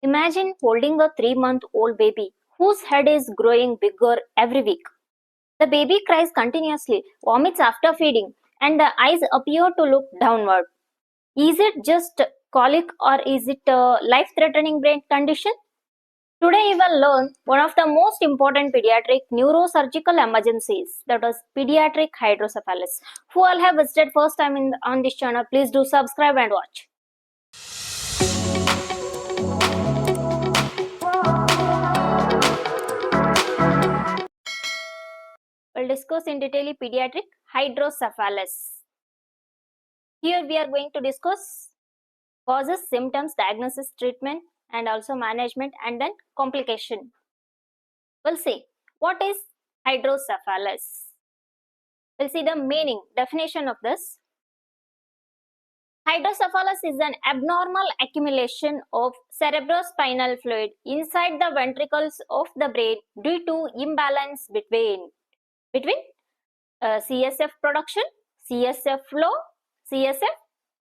Imagine holding a 3-month-old baby whose head is growing bigger every week. The baby cries continuously, vomits after feeding, and the eyes appear to look downward. Is it just colic or is it a life-threatening brain condition? Today we will learn one of the most important pediatric neurosurgical emergencies, that is pediatric hydrocephalus. Who all have visited first time on this channel, please do subscribe and watch. We'll discuss in detail pediatric hydrocephalus. Here we are going to discuss causes, symptoms, diagnosis, treatment, and also management, and then complication. We'll see what is hydrocephalus. We'll see the meaning, definition of this. Hydrocephalus is an abnormal accumulation of cerebrospinal fluid inside the ventricles of the brain due to imbalance between CSF production, CSF flow, CSF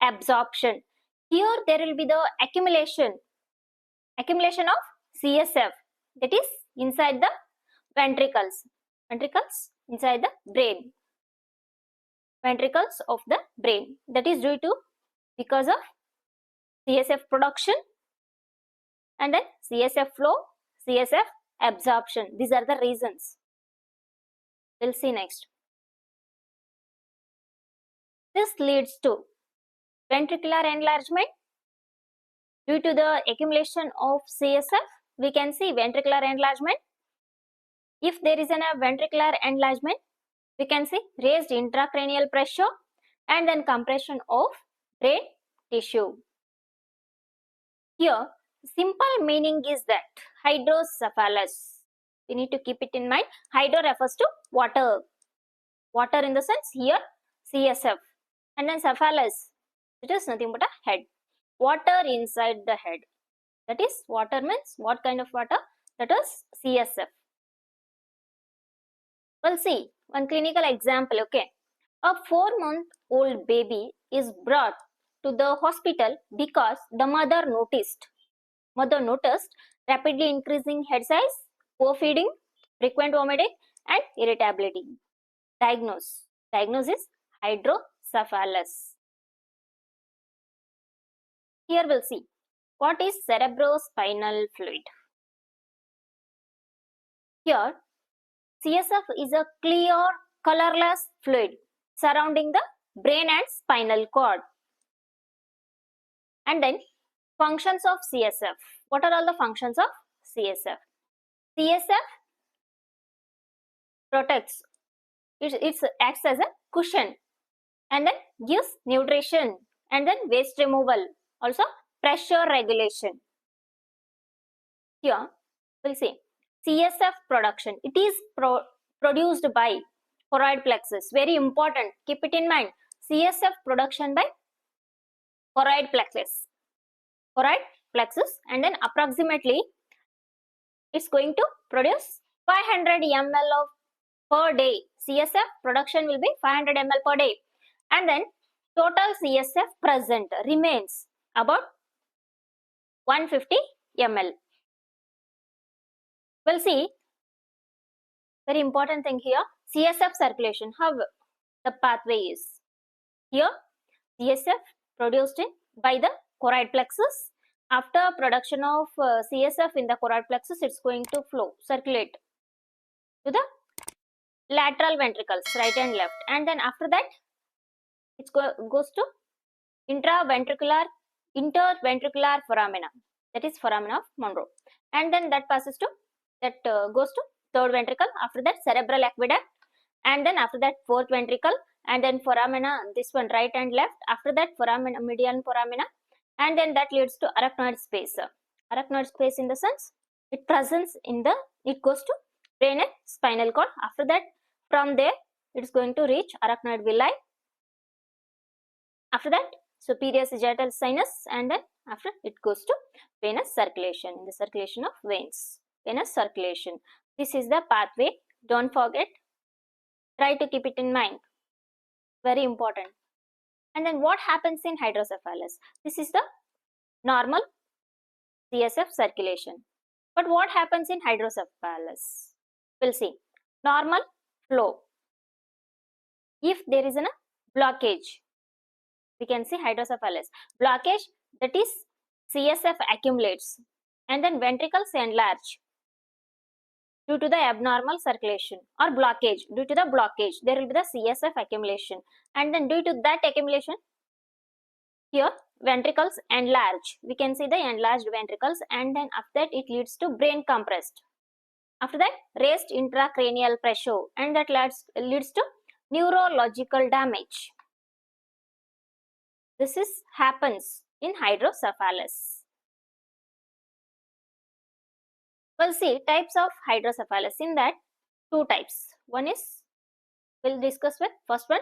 absorption. Here there will be the accumulation of CSF, that is inside the ventricles inside the brain, ventricles of the brain, that is due to because of CSF production and then CSF flow, CSF absorption. These are the reasons. We'll see next. This leads to ventricular enlargement due to the accumulation of CSF. We can see ventricular enlargement. If there is a ventricular enlargement, we can see raised intracranial pressure and then compression of brain tissue. Here, simple meaning is that hydrocephalus, we need to keep it in mind. Hydro refers to water. Water in the sense here CSF, and then cephalus, it is nothing but a head. Water inside the head. That is, water means what kind of water? That is CSF. We'll see one clinical example. Okay, a 4-month-old baby is brought to the hospital because the mother noticed rapidly increasing head size, poor feeding, frequent vomiting, and irritability. Diagnosis hydrocephalus. Here we'll see what is cerebrospinal fluid. Here, CSF is a clear, colorless fluid surrounding the brain and spinal cord. And then functions of CSF. What are all the functions of CSF? CSF protects. It acts as a cushion and then gives nutrition and then waste removal. Also pressure regulation. Here we'll see CSF production. It is produced by choroid plexus. Very important. Keep it in mind. CSF production by choroid plexus, and then approximately it's going to produce 500 ml of per day. CSF production will be 500 ml per day, and then total CSF present remains about 150 ml. We'll see very important thing here, CSF circulation, how the pathway is. Here CSF produced by the choroid plexus. After production of CSF in the choroid plexus, it's going to circulate to the lateral ventricles, right and left, and then after that it goes to interventricular foramina, that is foramina of Monro, and then that goes to third ventricle. After that cerebral aqueduct, and then after that fourth ventricle, and then foramina, this one right and left. After that foramina, median foramina, and then that leads to arachnoid space. Arachnoid space in the sense it goes to brain and spinal cord. After that, from there it's going to reach arachnoid villi. After that superior sagittal sinus, and then after it goes to venous circulation, in the circulation of veins, venous circulation. This is the pathway. Don't forget. Try to keep it in mind. Very important. And then what happens in hydrocephalus? This is the normal CSF circulation. But what happens in hydrocephalus? We'll see. Normal flow. If there is a blockage, we can see hydrocephalus. Blockage, that is CSF accumulates and then ventricles enlarge due to the abnormal circulation, or blockage. Due to the blockage, there will be the CSF accumulation, and then due to that accumulation, here ventricles enlarge. We can see the enlarged ventricles, and then after that it leads to brain compressed. After that, raised intracranial pressure, and that leads to neurological damage. This happens in hydrocephalus. We'll see types of hydrocephalus. In that, two types. One is, we'll discuss with first one,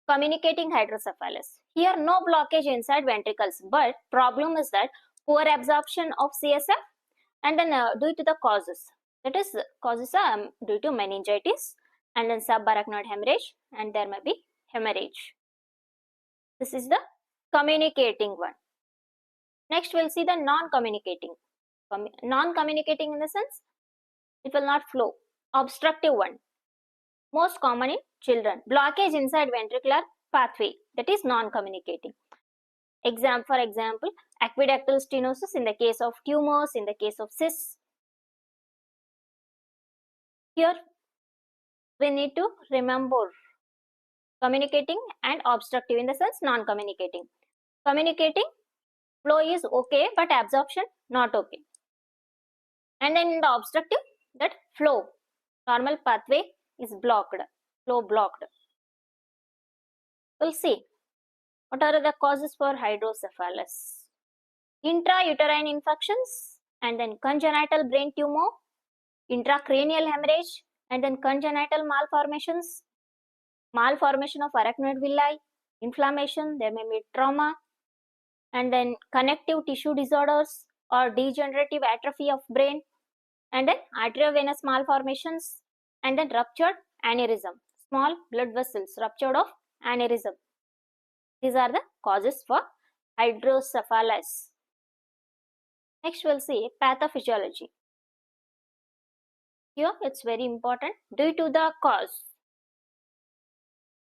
communicating hydrocephalus. Here no blockage inside ventricles, but problem is that poor absorption of CSF, and then due to the causes. That is, causes are due to meningitis and then subarachnoid hemorrhage, and there may be hemorrhage. This is the communicating one. Next we'll see the non-communicating. Non-communicating in the sense, it will not flow. Obstructive one. Most common in children. Blockage inside ventricular pathway, that is non-communicating. For example, aqueductal stenosis in the case of tumors, in the case of cysts. Here we need to remember communicating and obstructive, in the sense non-communicating. Communicating, flow is okay, but absorption not okay. And then in the obstructive, that flow, normal pathway is blocked, flow blocked. We'll see what are the causes for hydrocephalus. Intrauterine infections, and then congenital brain tumor, intracranial hemorrhage, and then congenital malformations, malformation of arachnoid villi, inflammation, there may be trauma, and then connective tissue disorders or degenerative atrophy of brain, and then arteriovenous malformations, and then ruptured aneurysm, small blood vessels ruptured of aneurysm. These are the causes for hydrocephalus. Next we'll see pathophysiology. Here it's very important. Due to the cause,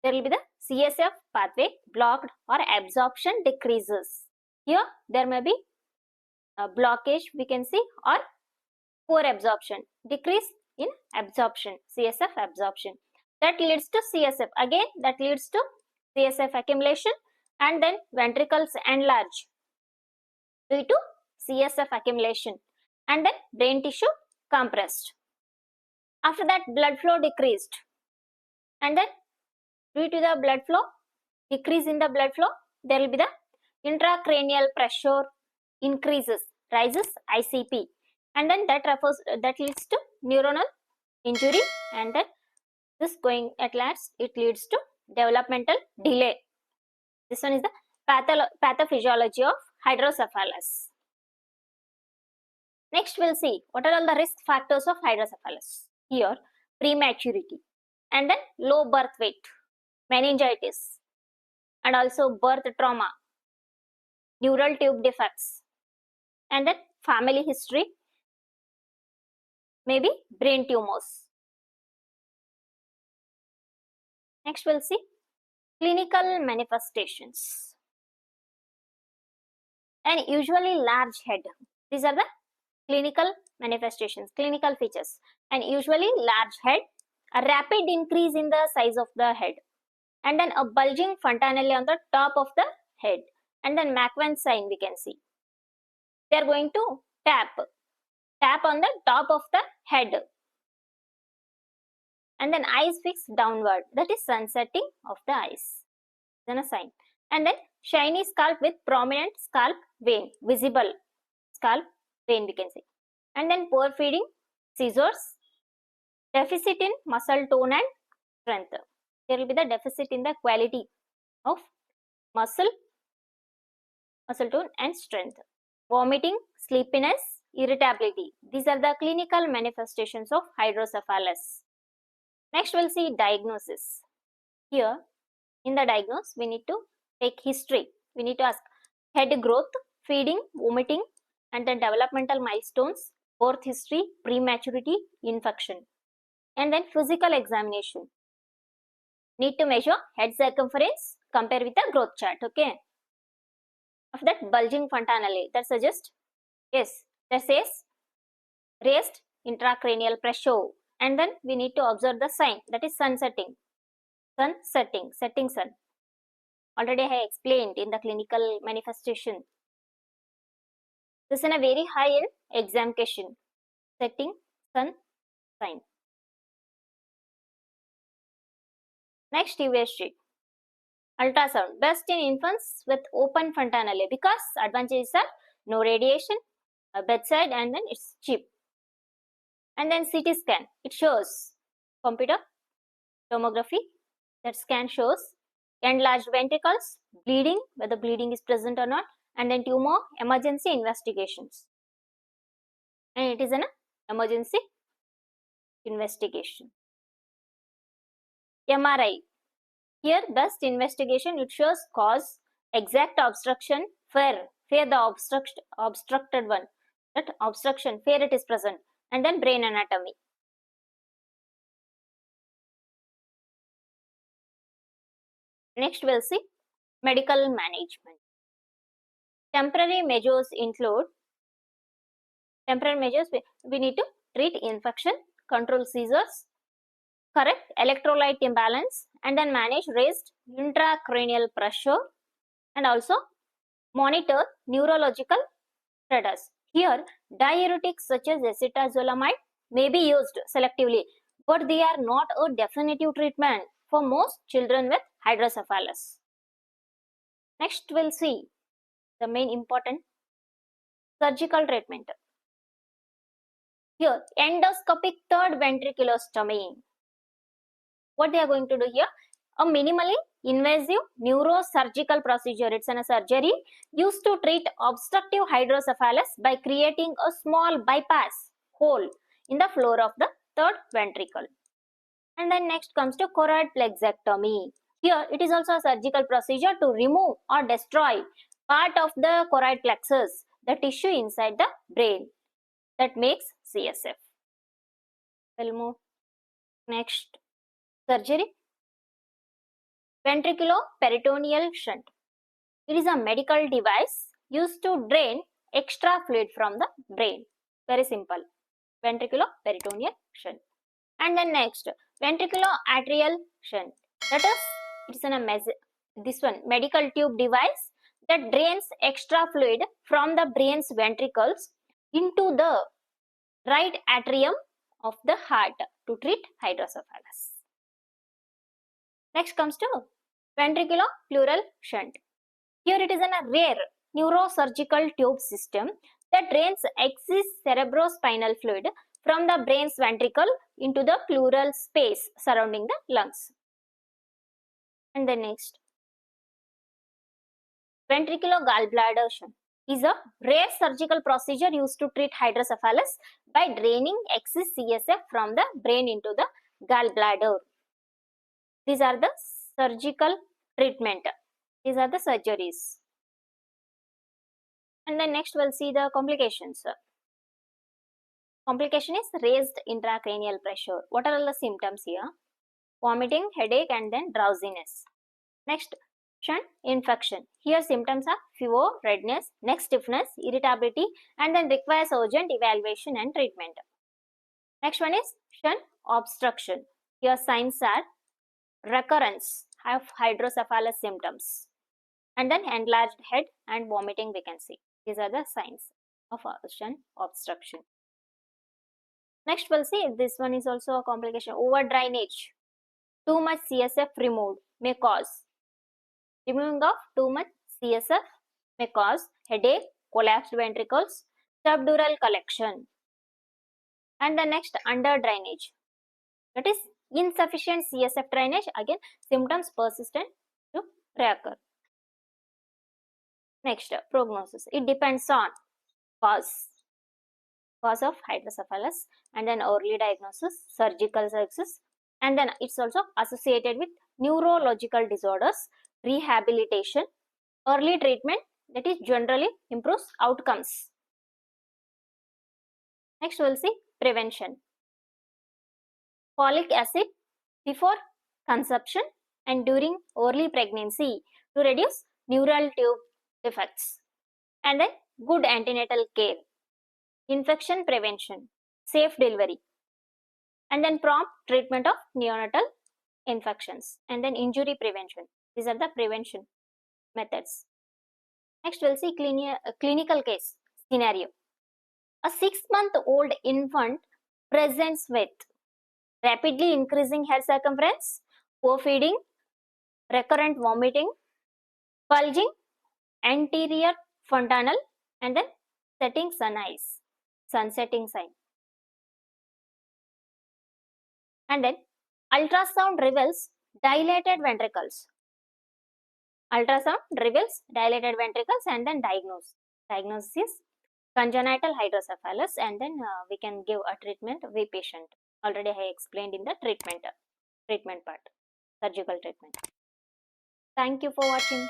there will be the CSF pathway blocked or absorption decreases. Here there may be a blockage, we can see, or poor absorption, decrease in absorption, CSF absorption. That leads to CSF, again that leads to CSF accumulation, and then ventricles enlarge due to CSF accumulation, and then brain tissue compressed. After that, blood flow decreased, and then due to the blood flow, decrease in the blood flow, there will be the intracranial pressure increases, rises ICP, and then that leads to neuronal injury, and then this going at last, it leads to developmental delay. This one is the pathophysiology of hydrocephalus. Next we'll see what are all the risk factors of hydrocephalus. Here, prematurity, and then low birth weight, meningitis, and also birth trauma, neural tube defects, and then family history, maybe brain tumors. Next we'll see clinical manifestations. And usually large head. These are the clinical manifestations, clinical features. And usually large head, a rapid increase in the size of the head, and then a bulging fontanelle on the top of the head, and then McVan sign we can see. They are going to tap on the top of the head, and then eyes fixed downward, that is sunsetting of the eyes, then a sign. And then shiny scalp with prominent scalp vein, visible scalp vein we can say. And then poor feeding, seizures, deficit in muscle tone and strength. There will be the deficit in the quality of muscle tone and strength. Vomiting, sleepiness, irritability. These are the clinical manifestations of hydrocephalus. Next we'll see diagnosis. Here in the diagnosis we need to take history. We need to ask head growth, feeding, vomiting, and then developmental milestones, birth history, prematurity, infection, and then physical examination. Need to measure head circumference, compare with the growth chart, okay? Of that bulging fontanelle, that suggests, yes, that says raised intracranial pressure, and then we need to observe the sign, that is sun setting, setting sun. Already I explained in the clinical manifestation. This is a very high in exam question, setting sun sign. Next, USG. Ultrasound, best in infants with open fontanelle because advantages are no radiation, bedside, and then it's cheap. And then CT scan, it shows computer tomography. That scan shows enlarged ventricles, bleeding, whether bleeding is present or not, and then tumor emergency investigations. And it is an emergency investigation. MRI, here best investigation, it shows cause, exact obstruction, where the obstructed one, that obstruction, where it is present, and then brain anatomy. Next we'll see medical management. Temporary measures include, we need to treat infection, control seizures, correct electrolyte imbalance, and then manage raised intracranial pressure, and also monitor neurological status. Here, diuretics such as acetazolamide may be used selectively, but they are not a definitive treatment for most children with hydrocephalus. Next, we'll see the main important surgical treatment. Here, endoscopic third ventriculostomy. What they are going to do here? A minimally invasive neurosurgical procedure. It's a surgery used to treat obstructive hydrocephalus by creating a small bypass hole in the floor of the third ventricle. And then next comes to choroid plexectomy. Here it is also a surgical procedure to remove or destroy part of the choroid plexus, the tissue inside the brain that makes CSF. We'll move next. Surgery. Ventriculoperitoneal shunt. It is a medical device used to drain extra fluid from the brain. Very simple. Ventriculoperitoneal shunt. And then next, ventriculoatrial shunt. That is, it's this one medical tube device that drains extra fluid from the brain's ventricles into the right atrium of the heart to treat hydrocephalus. Next comes to ventriculopleural shunt. Here it is a rare neurosurgical tube system that drains excess cerebrospinal fluid from the brain's ventricle into the pleural space surrounding the lungs. And then next, ventriculo-gallbladder shunt is a rare surgical procedure used to treat hydrocephalus by draining excess CSF from the brain into the gallbladder. These are the surgical treatment. These are the surgeries. And then next we'll see the complications. Complication is raised intracranial pressure. What are all the symptoms here? Vomiting, headache, and then drowsiness. Next, shunt infection. Here symptoms are fever, redness, neck stiffness, irritability, and then requires urgent evaluation and treatment. Next one is shunt obstruction. Here signs are recurrence of hydrocephalus symptoms, and then enlarged head and vomiting we can see. These are the signs of shunt obstruction. Next we'll see this one is also a complication. Over drainage. Too much CSF removed may cause. Removing of too much CSF may cause headache, collapsed ventricles, subdural collection. And the next, under drainage. That is insufficient CSF drainage. Again, symptoms persistent to reoccur. Next, prognosis. It depends on cause of hydrocephalus, and then early diagnosis, surgical success, and then it's also associated with neurological disorders, rehabilitation, early treatment, that is generally improves outcomes. Next we'll see prevention. Folic acid before conception and during early pregnancy to reduce neural tube defects. And then good antenatal care, infection prevention, safe delivery, and then prompt treatment of neonatal infections, and then injury prevention. These are the prevention methods. Next we'll see clinical case scenario. A 6-month-old infant presents with rapidly increasing head circumference, poor feeding, recurrent vomiting, bulging anterior fontanel, and then setting sun eyes, sunsetting sign. And then ultrasound reveals dilated ventricles. Ultrasound reveals dilated ventricles, and then diagnosis congenital hydrocephalus, and then we can give a treatment with patient. Already I explained in the treatment part, surgical treatment. Thank you for watching.